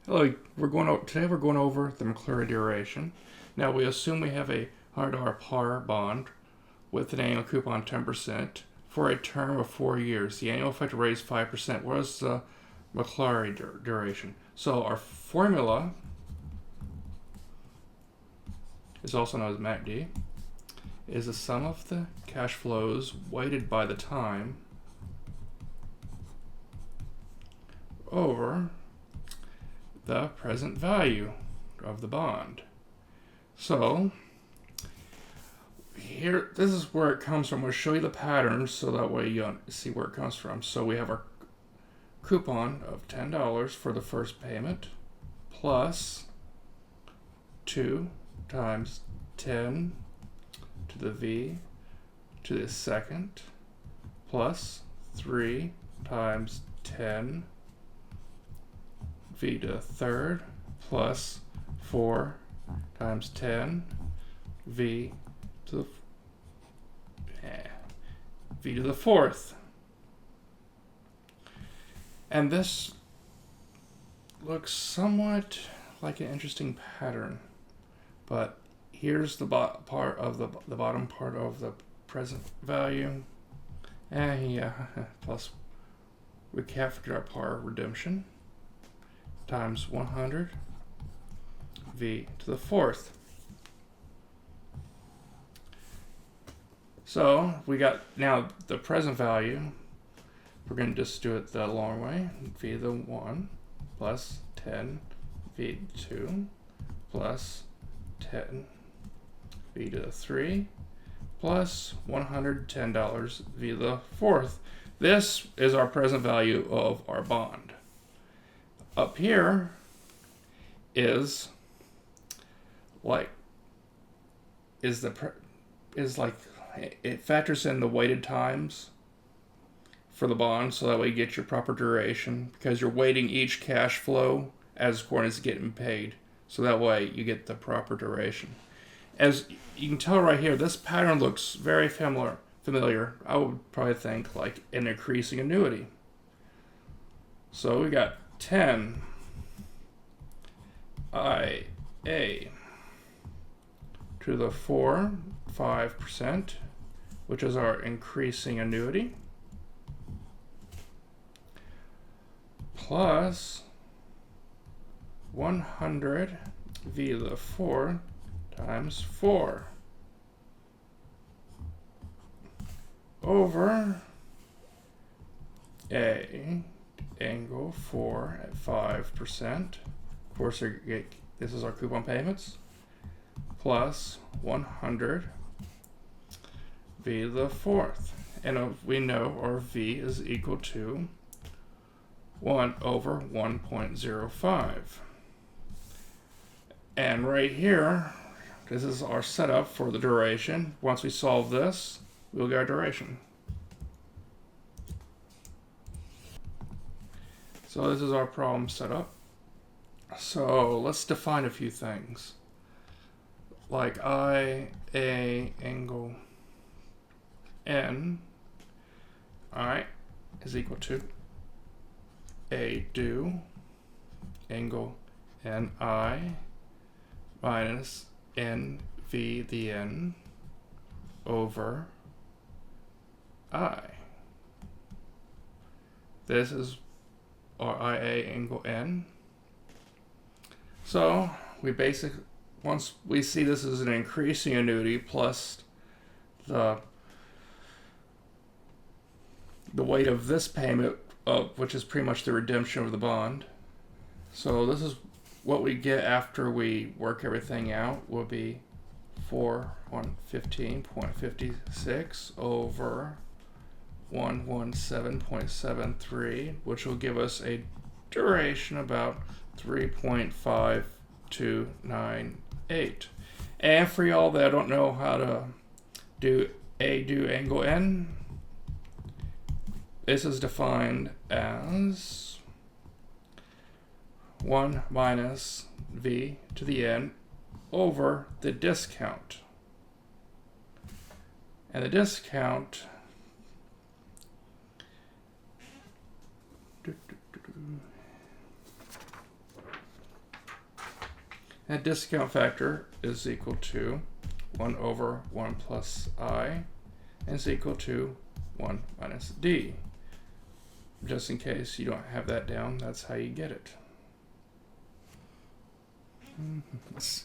Hello, today we're going over the Macaulary duration. Now we assume we have a $100 par bond with an annual coupon 10% for a term of 4 years. The annual effective rate is 5%. What is the Macaulary duration? So our formula is also known as MACD, is the sum of the cash flows weighted by the time over the present value of the bond. So here, this is where it comes from. We'll show you the patterns so that way you see where it comes from. So we have our coupon of $10 for the first payment plus 2 times 10 to the V to the second plus 3 times 10 V to the third plus 4 times 10 V to the V to the fourth. And this looks somewhat like an interesting pattern, but here's the part of the bottom part of the present value, and plus we captured our par redemption times 100 V to the fourth. So we got now the present value. We're going to just do it the long way. V to the 1 plus 10 V to 2 plus 10 V to the 3 plus $110 V to the fourth. This is our present value of our bond. Up here is like it factors in the weighted times for the bond, so that way you get your proper duration, because you're weighting each cash flow as according as it's getting paid, so that way you get the proper duration. As you can tell right here, this pattern looks very familiar. I would probably think like an increasing annuity. So we got 10 IA to the 5%, which is our increasing annuity, plus 100 V to the 4 times 4 over A angle 4 at 5%. Of course, this is our coupon payments, plus 100 V to the fourth. And we know our V is equal to 1 over 1.05. And right here, this is our setup for the duration. Once we solve this, we'll get our duration. So this is our problem setup. So let's define a few things. Like IA angle N, alright, is equal to A do angle NI minus NV the N over I. This is our IA angle N. So once we see this as an increasing annuity plus the weight of this payment, which is pretty much the redemption of the bond. So this is what we get after we work everything out, will be 415.56 over 117.73, which will give us a duration about 3.5298. And for y'all that don't know how to do angle N, this is defined as 1 minus V to the N over the discount. And the discount And discount factor is equal to 1 over 1 plus I, and is equal to 1 minus D. Just in case you don't have that down, that's how you get it. Let's see.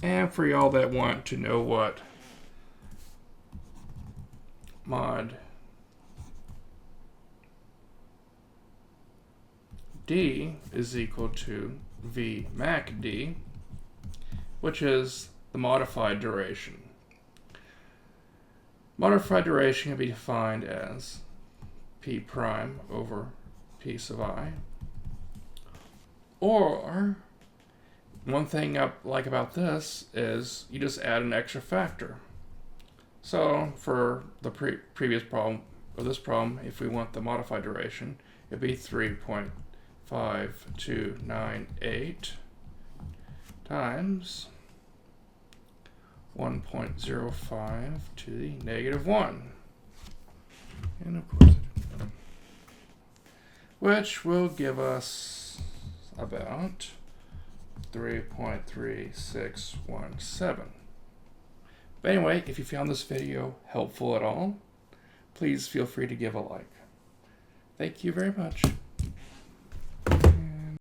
And for y'all that want to know what mod D is equal to V mac D, which is the modified duration. Modified duration can be defined as P prime over P sub I. Or, one thing I like about this is you just add an extra factor. So for the previous problem, or this problem, if we want the modified duration, it'd be 3.5298 times 1.05 to the negative 1. And of course, which will give us about 3.3617. But anyway, if you found this video helpful at all, please feel free to give a like. Thank you very much.